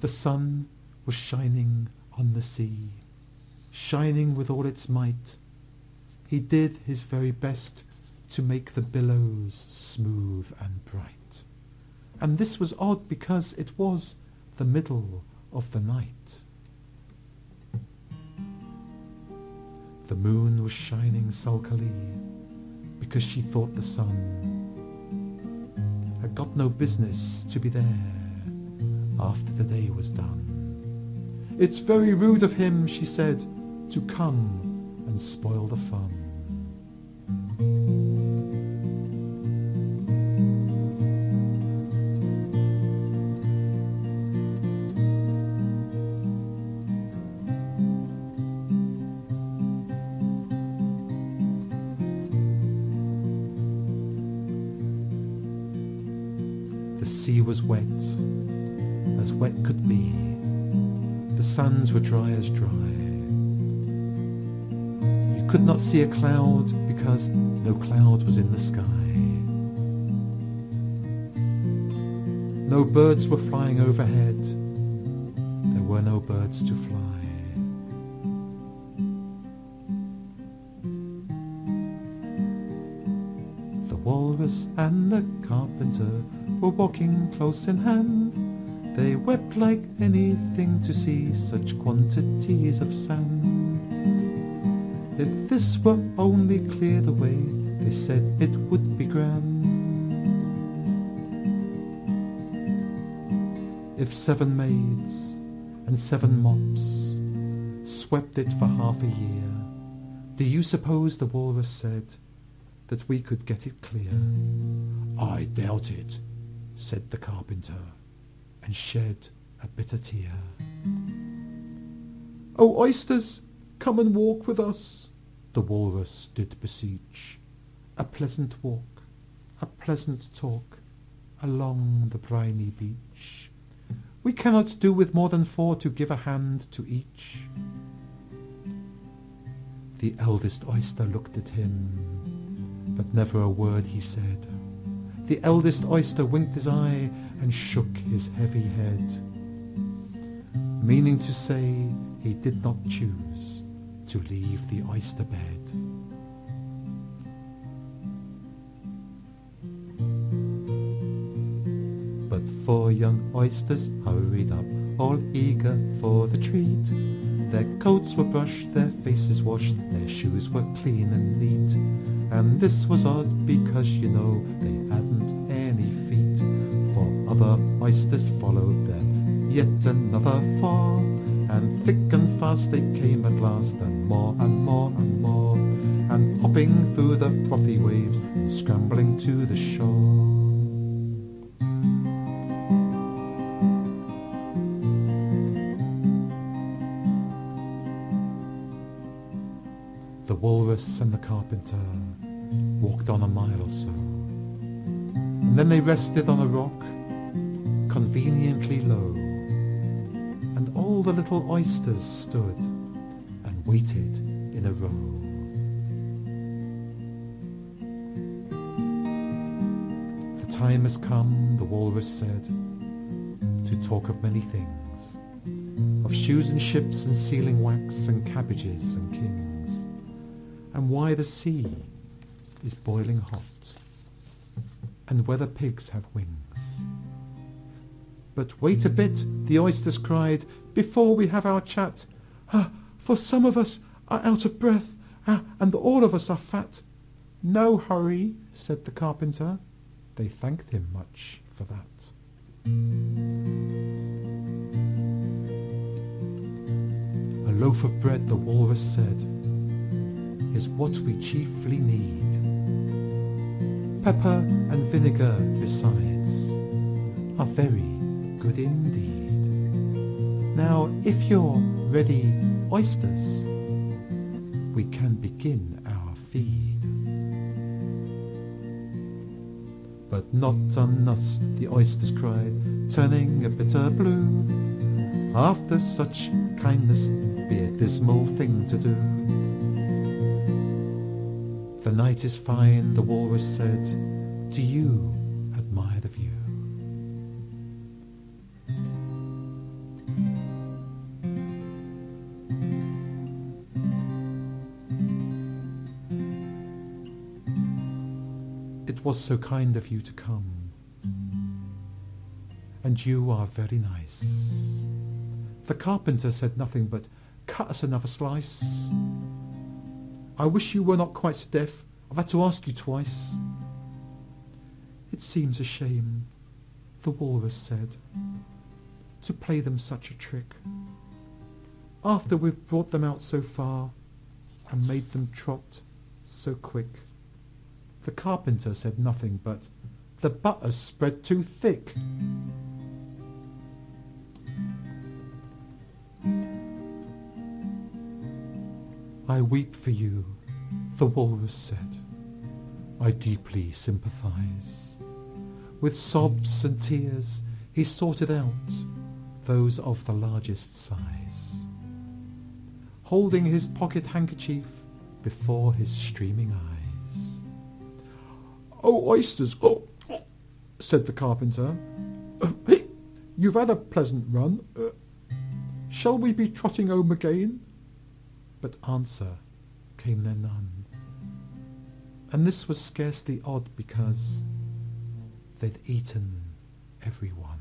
The sun was shining on the sea, shining with all its might. He did his very best to make the billows smooth and bright. And this was odd because it was the middle of the night. The moon was shining sulkily because she thought the sun had got no business to be there after the day was done. "It's very rude of him," she said, "to come and spoil the fun." The sea was wet, as wet could be. The sands were dry as dry. You could not see a cloud because no cloud was in the sky. No birds were flying overhead. There were no birds to fly. The walrus and the carpenter were walking close in hand. They wept like anything to see such quantities of sand. If this were only cleared away, they said it would be grand. If 7 maids and 7 mops swept it for half a year, do you suppose, the walrus said, that we could get it clear? "I doubt it," said the carpenter, and shed a bitter tear. "Oh, oysters, come and walk with us," the walrus did beseech. "A pleasant walk, a pleasant talk, along the briny beach. We cannot do with more than 4 to give a hand to each." The eldest oyster looked at him, but never a word he said. The eldest oyster winked his eye and shook his heavy head, meaning to say he did not choose to leave the oyster bed. But 4 young oysters hurried up, all eager for the treat. Their coats were brushed, their faces washed, their shoes were clean and neat. And this was odd because, you know, they hadn't any feet. For other oysters followed them, yet another 4. And thick and fast they came at last, and more and more and more, and hopping through the frothy waves and scrambling to the shore. The walrus and the carpenter walked on a mile or so, and then they rested on a rock conveniently low, and all the little oysters stood and waited in a row. "The time has come," the walrus said, "to talk of many things, of shoes and ships and sealing wax and cabbages and kings, and why the sea is boiling hot, and whether pigs have wings." "But wait a bit," the oysters cried, "before we have our chat. For some of us are out of breath, and all of us are fat." "No hurry," said the carpenter. They thanked him much for that. "A loaf of bread," the walrus said, "is what we chiefly need. Pepper and vinegar, besides, are very good indeed. Now, if you're ready, oysters, we can begin our feed." "But not on us," the oysters cried, turning a bitter blue. "After such kindness, be a dismal thing to do." "The night is fine," the walrus said. "Do you admire the view?" it was so kind of you to come. And you are very nice. The carpenter said nothing but, cut us another slice. I wish you were not quite so deaf. I've had to ask you twice. It seems a shame, the walrus said, to play them such a trick, after we've brought them out so far and made them trot so quick. The carpenter said nothing but, the butter's spread too thick. I weep for you, the walrus said. I deeply sympathise. With sobs and tears he sorted out those of the largest size, holding his pocket handkerchief before his streaming eyes. "Oh, oysters, oh," said the carpenter. "Hey, you've had a pleasant run. Shall we be trotting home again?" But answer came there none. And this was scarcely odd, because they'd eaten everyone.